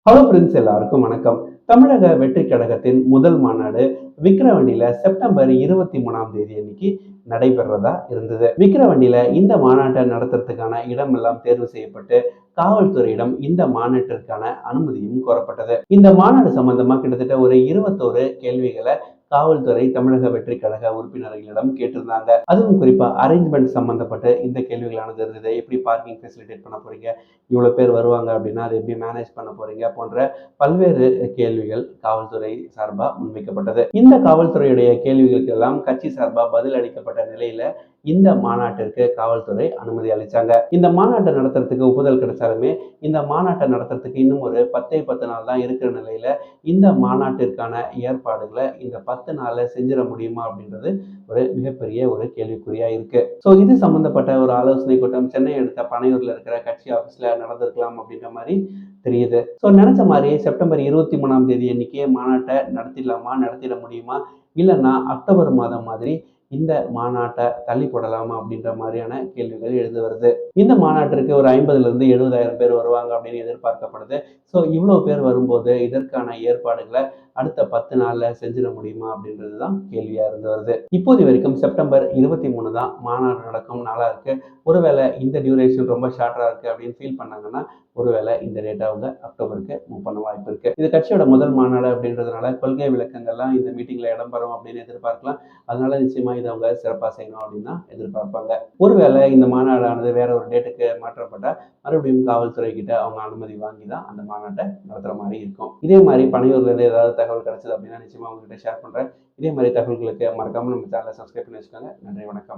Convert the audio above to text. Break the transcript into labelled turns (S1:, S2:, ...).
S1: Hello friends, எல்லாருக்கும் வணக்கம். தமிழக வெற்றி கழகத்தின் முதல் மாநாடு விக்கிரவாண்டியில செப்டம்பர் 23ஆம் தேதி அன்னைக்கு நடைபெறதா இருந்தது. விக்கிரவாண்டியில இந்த மாநாட்டை நடத்துறதுக்கான இடம் எல்லாம் தேர்வு செய்யப்பட்டு காவல்துறையிடம் இந்த மாநாட்டிற்கான அனுமதியும் கோரப்பட்டது. இந்த மாநாடு சம்பந்தமா கிட்டத்தட்ட ஒரு 21 கேள்விகளை காவல்துறை தமிழக வெற்றி கழக உறுப்பினர்களிடம் கேட்டிருந்தாங்க. அதுவும் குறிப்பா அரேஞ்ச்மெண்ட் சம்பந்தப்பட்ட இந்த கேள்விகளானது இருந்தது. எப்படி பார்க்கிங் ஃபெசிலிட்டேட் பண்ண போறீங்க, இவ்வளவு பேர் வருவாங்க அப்படின்னா அதை எப்படி மேனேஜ் பண்ண போறீங்க போன்ற பல்வேறு கேள்விகள் காவல்துறை சார்பா முன்வைக்கப்பட்டது. இந்த காவல்துறையுடைய கேள்விகளுக்கு எல்லாம் கட்சி சார்பா பதில் அளிக்கப்பட்ட நிலையில இந்த மாநாட்டிற்கு காவல்துறை அனுமதி அளிச்சாங்க. இந்த மாநாட்டை நடத்துறதுக்கு ஒப்புதல் கிடைச்சாலுமே இந்த மாநாட்டை நடத்துறதுக்கு இன்னும் ஒரு 10 நாள் தான் இருக்கிற நிலையில இந்த மாநாட்டிற்கான ஏற்பாடுகளை இந்த 10 நாள்ல செஞ்சிட முடியுமா அப்படின்றது ஒரு மிகப்பெரிய ஒரு கேள்விக்குறியா இருக்கு. ஸோ இது சம்பந்தப்பட்ட ஒரு ஆலோசனை கூட்டம் சென்னை அடுத்த பனையூர்ல இருக்கிற கட்சி ஆபீஸ்ல நடந்திருக்கலாம் அப்படின்ற மாதிரி தெரியுது. ஸோ நினைச்ச மாதிரி செப்டம்பர் 23ஆம் தேதி அன்னைக்கே மாநாட்டை நடத்திடலாமா, நடத்திட முடியுமா, இல்லைன்னா அக்டோபர் மாதம் மாதிரி இந்த மாநாட்டை தள்ளி போடலாமா அப்படின்ற மாதிரியான கேள்விகள் எழுந்து வருது. இந்த மாநாட்டிற்கு ஒரு 50,000 to 70,000 பேர் வருவாங்க அப்படின்னு எதிர்பார்க்கப்படுது. ஸோ இவ்வளவு பேர் வரும்போது இதற்கான ஏற்பாடுகளை அடுத்த 10 நாள்ல செஞ்சிட முடியுமா அப்படின்றது தான் கேள்வியா இருந்து வருது. இப்போது வரைக்கும் செப்டம்பர் 23 தான் மாநாடு நடக்கும் நாளா இருக்கு. ஒருவேளை இந்த டியூரேஷன் ரொம்ப ஷார்ட்டா இருக்கு அப்படின்னு ஃபீல் பண்ணாங்கன்னா ஒருவேளை இந்த டேட்டா அவங்க அக்டோபருக்கு மூவ் பண்ண வாய்ப்பு இருக்கு. இது கட்சியோட முதல் மாநாடு அப்படின்றதுனால கொள்கை விளக்கங்கள்லாம் இந்த மீட்டிங்ல இடம்பெறும் அப்படின்னு எதிர்பார்க்கலாம். அதனால நிச்சயமா இதை அவங்க சிறப்பாக செய்யணும் அப்படின்னு தான் எதிர்பார்ப்பாங்க. ஒருவேளை இந்த மாநாடானது வேற ஒரு டேட்டுக்கு மாற்றப்பட்டா மறுபடியும் காவல்துறை கிட்ட அவங்க அனுமதி வாங்கி தான் அந்த மாநாட்டை நடத்துற மாதிரி இருக்கும். இதே மாதிரி பனையூர்ல இருந்து ஏதாவது தகவல் கிடைச்சது அப்படின்னா நிச்சயமா உங்ககிட்ட ஷேர் பண்றேன். இதே மாதிரி தகவல்களுக்கு மறக்காம நம்ம சேனலை சப்ஸ்கிரைப் பண்ணி வச்சுக்கோங்க. நன்றி, வணக்கம்.